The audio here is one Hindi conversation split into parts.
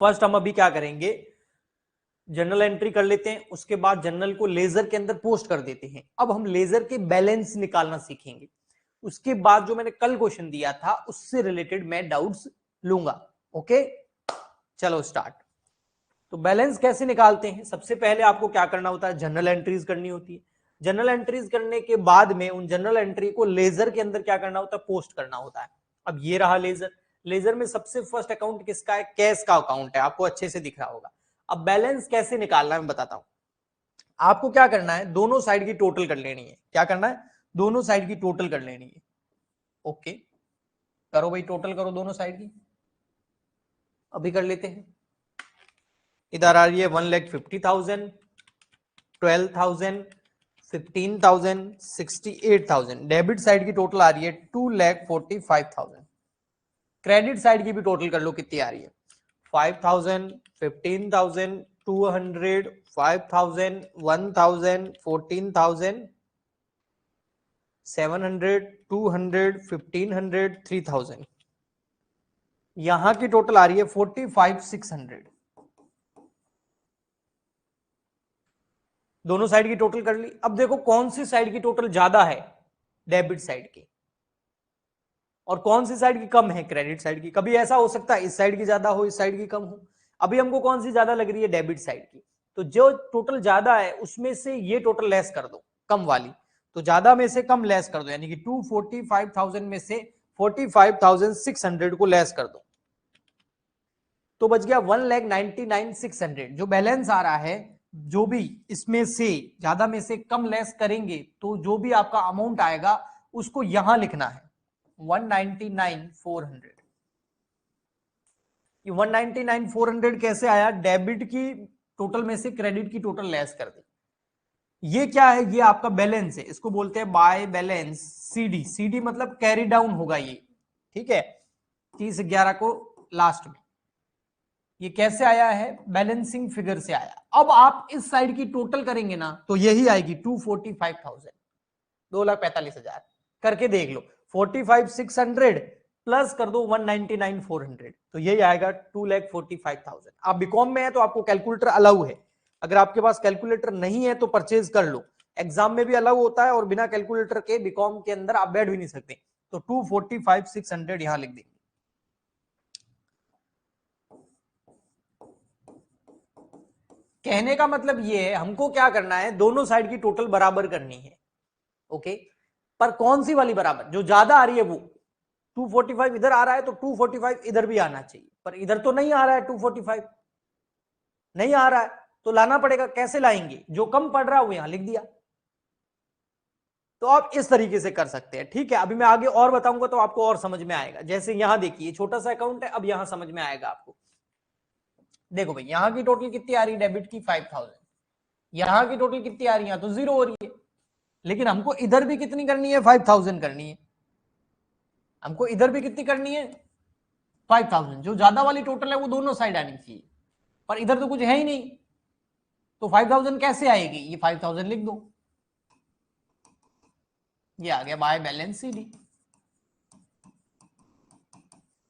फर्स्ट हम अभी क्या करेंगे, जर्नल एंट्री कर लेते हैं, उसके बाद जर्नल को लेजर के अंदर पोस्ट कर देते हैं। अब हम लेजर के बैलेंस निकालना सीखेंगे, उसके बाद जो मैंने कल क्वेश्चन दिया था उससे रिलेटेड मैं डाउट्स लूंगा। ओके, चलो स्टार्ट। तो बैलेंस कैसे निकालते हैं, सबसे पहले आपको क्या करना होता है, जनरल एंट्रीज करनी होती है। जनरल एंट्रीज करने के बाद में उन जनरल एंट्री को लेजर के अंदर क्या करना होता है, पोस्ट करना होता है। अब ये रहा लेजर, लेजर में सबसे फर्स्ट अकाउंट किसका है, कैश का अकाउंट है, आपको अच्छे से दिख रहा होगा। अब बैलेंस कैसे निकालना है मैं बताता हूं। आपको क्या करना है, दोनों साइड की टोटल कर लेनी है। क्या करना है, दोनों साइड की टोटल कर लेनी है। ओके, करो भाई, टोटल करो दोनों साइड की। अभी कर लेते हैं। इधर आ रही है 1,50,000, 12,000, 15,000, 68,000। डेबिट साइड की टोटल आ रही है 2,45,000। क्रेडिट साइड की भी टोटल कर लो कितनी आ रही है, 5,000, 15,000, 200, 5,000, 1,000, 14,000, 700, 200, 1,500, 3,000। यहां की टोटल आ रही है 45,600। दोनों साइड की टोटल कर ली। अब देखो कौन सी साइड की टोटल ज्यादा है, डेबिट साइड की, और कौन सी साइड की कम है, क्रेडिट साइड की। कभी ऐसा हो सकता है इस साइड की ज्यादा हो, इस साइड की कम हो। अभी हमको कौन सी ज्यादा लग रही है, डेबिट साइड की। तो जो टोटल ज्यादा है उसमें से ये टोटल लेस कर दो, कम वाली। तो ज्यादा में से कम लेस कर दो, यानी कि 245,000 में से 45,600 को लेस कर दो, तो बच गया 1,99,600। जो बैलेंस आ रहा है, जो भी इसमें से ज्यादा में से कम लेस करेंगे तो जो भी आपका अमाउंट आएगा उसको यहां लिखना है 199,400। ये 199,400 कैसे आया, डेबिट की टोटल में से क्रेडिट की टोटल लेस कर दी। ये क्या है, ये आपका बैलेंस है, इसको बोलते हैं बाय बैलेंस सीडी। सीडी मतलब कैरी डाउन होगा ये, ठीक है, 30/11 को लास्ट में। ये कैसे आया है, बैलेंसिंग फिगर से आया। अब आप इस साइड की टोटल करेंगे ना तो यही आएगी 245,000, 2,45,000 करके देख लो। 45,600 प्लस कर दो 199,400, तो यही आएगा 2,45,000। आप बीकॉम में है तो आपको कैलकुलेटर अलाउ है, अगर आपके पास कैलकुलेटर नहीं है तो परचेज कर लो। एग्जाम में भी अलाउ होता है और बिना कैलकुलेटर के बीकॉम के अंदर आप बैठ भी नहीं सकते। तो 245,600 यहां लिख देंगे। कहने का मतलब ये है, हमको क्या करना है, दोनों साइड की टोटल बराबर करनी है। ओके, पर कौन सी वाली बराबर, जो ज्यादा आ रही है वो 245 इधर आ रहा है तो 245 इधर भी आना चाहिए, पर इधर तो नहीं आ रहा है, 245 नहीं आ रहा है, तो लाना पड़ेगा। कैसे लाएंगे, जो कम पड़ रहा है वो यहां लिख दिया। तो आप इस तरीके से कर सकते हैं, ठीक है। अभी मैं आगे और बताऊंगा तो आपको और समझ में आएगा। जैसे यहां देखिए छोटा सा अकाउंट है, अब यहां समझ में आएगा आपको। देखो भाई, यहां की टोटल कितनी आ रही है, डेबिट की 5,000। यहां की टोटल कितनी आ रही है, तो 0 हो रही है। लेकिन हमको इधर भी कितनी करनी है, 5,000 करनी है। हमको इधर भी कितनी करनी है, 5,000। जो ज्यादा वाली टोटल है वो दोनों साइड आनी चाहिए, पर इधर तो कुछ है ही नहीं, तो 5,000 कैसे आएगी, ये 5,000 लिख दो। ये आ गया बाय बैलेंस सीडी।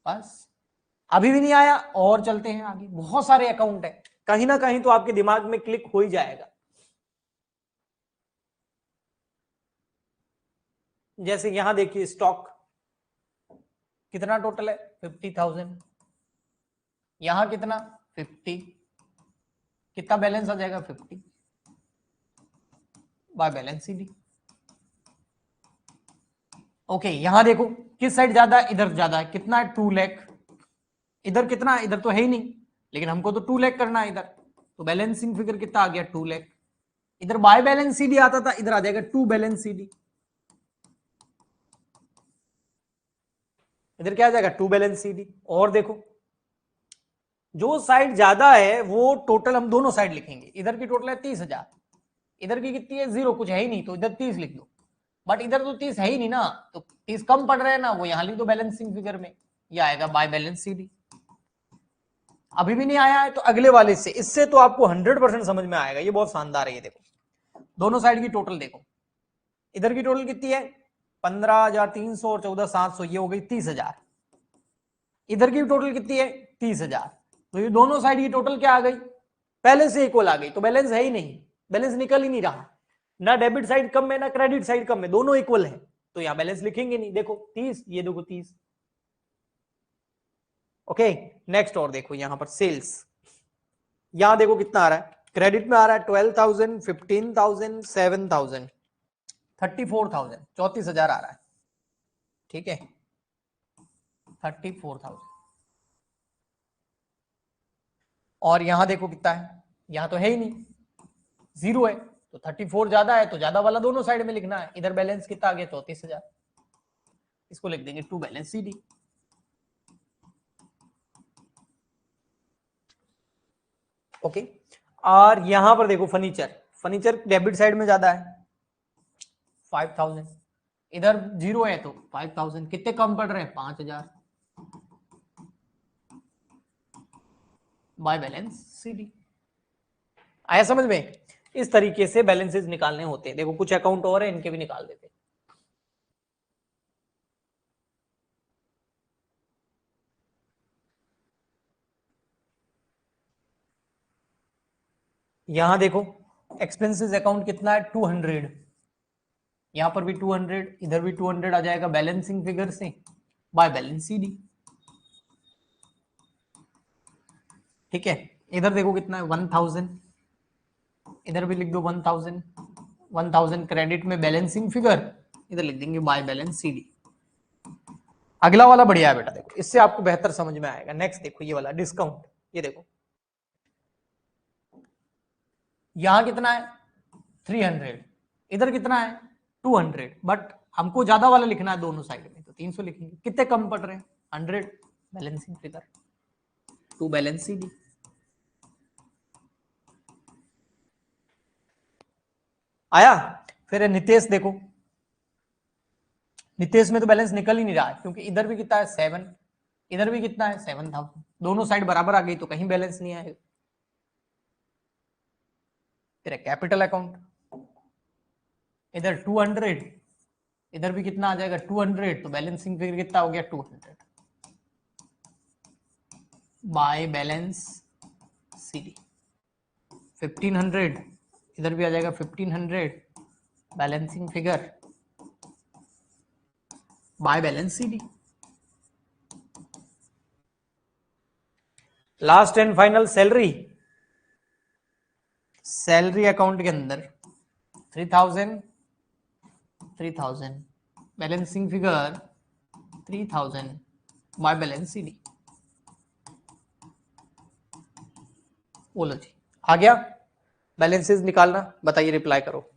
बस, अभी भी नहीं आया, और चलते हैं आगे। बहुत सारे अकाउंट है, कहीं ना कहीं तो आपके दिमाग में क्लिक हो ही जाएगा। जैसे यहां देखिए स्टॉक कितना टोटल है, 50,000। यहां कितना, 50। कितना बैलेंस आ जाएगा, 50 बाय बैलेंस सीडी। ओके, यहां देखो किस साइड ज्यादा है, इधर ज्यादा है। कितना है, 2 लाख। इधर कितना है, इधर तो है ही नहीं, लेकिन हमको तो 2 लाख करना है इधर, तो बैलेंसिंग फिगर कितना आ गया, 2 लाख। इधर बाय बैलेंस सीडी आता था, इधर आ जाएगा 2 बैलेंस सीडी। इधर क्या आ जाएगा, 2 बैलेंस सीडी। और देखो जो साइड ज्यादा है वो टोटल हम दोनों साइड लिखेंगे। इधर की टोटल है 30,000, इधर की कितनी है, 0, कुछ है ही नहीं, तो इधर 30 लिख दो। बट इधर तो 30 है ही नहीं ना, तो 30 कम पड़ रहे हैं ना, वो यहां लिख दो बैलेंसिंग फिगर में। ये आएगा बाय बैलेंस सीडी। अभी भी नहीं आया है तो अगले वाले से, इससे तो आपको 100% समझ में आएगा। ये बहुत शानदार है। ये देखो दोनों साइड की टोटल देखो, इधर की टोटल कितनी है, 15,300 और 14,700, ये हो गई 30,000। इधर की टोटल कितनी है, 30,000। तो ये दोनों साइड की टोटल क्या आ गई, पहले से इक्वल आ गई, तो बैलेंस है ही नहीं, बैलेंस निकल ही नहीं रहा, ना डेबिट साइड कम है ना क्रेडिट साइड कम है, दोनों इक्वल है, तो यहां बैलेंस लिखेंगे नहीं। देखो 30, ये देखो 30। ओके नेक्स्ट और देखो यहां पर सेल्स, यहां देखो कितना आ रहा है, क्रेडिट में आ रहा है 12,000, 15,000, 7,000, 34,000, 34,000 आ रहा है, ठीक है 34,000। और यहां देखो कितना है, यहां तो है ही नहीं, जीरो है, तो 34 ज्यादा है तो ज्यादा वाला दोनों साइड में लिखना है। इधर बैलेंस कितना आ गया 34,000, इसको लिख देंगे टू बैलेंस सीडी। ओके और यहां पर देखो फर्नीचर, फर्नीचर डेबिट साइड में ज्यादा है 5,000, इधर जीरो है तो 5,000, कितने कम पड़ रहे हैं 5,000 बाय बैलेंस सीडी। आया समझ में? इस तरीके से बैलेंसेस निकालने होते हैं। देखो कुछ अकाउंट और है, इनके भी निकाल देते हैं। यहां देखो एक्सपेंसेस अकाउंट कितना है 200, यहां पर भी 200, इधर भी 200 आ जाएगा बैलेंसिंग फिगर से बाय बैलेंस सीडी। ठीक है इधर देखो कितना है 1000, इधर भी लिख दो 1000, 1000 क्रेडिट में बैलेंसिंग फिगर, इधर लिख देंगे बाय बैलेंस सीडी। अगला वाला बढ़िया है बेटा, देखो इससे आपको बेहतर समझ में आएगा। नेक्स्ट देखो ये वाला डिस्काउंट, ये देखो यहां कितना है 300, इधर कितना है 200, बट हमको ज्यादा वाला लिखना है दोनों साइड में, तो 300 लिखेंगे। कितने कम पड़ रहे हैं 100 balancing figure to balance CD. आया? फिर नितेश देखो, नितेश में तो बैलेंस निकल ही नहीं रहा है, क्योंकि इधर भी कितना है 7, इधर भी कितना है 7,000, दोनों साइड बराबर आ गई तो कहीं बैलेंस नहीं आएगा। फिर कैपिटल अकाउंट, इधर 200, इधर भी कितना आ जाएगा 200, तो बैलेंसिंग फिगर कितना हो गया 200 बाय बैलेंस सीडी। 1500, इधर भी आ जाएगा 1500 balancing figure by balance CD. Last and final salary, salary account के अंदर 3000, 3000 balancing figure 3000 by balance CD. बोलो जी आ गया बैलेंसेस निकालना? बताइए, रिप्लाई करो।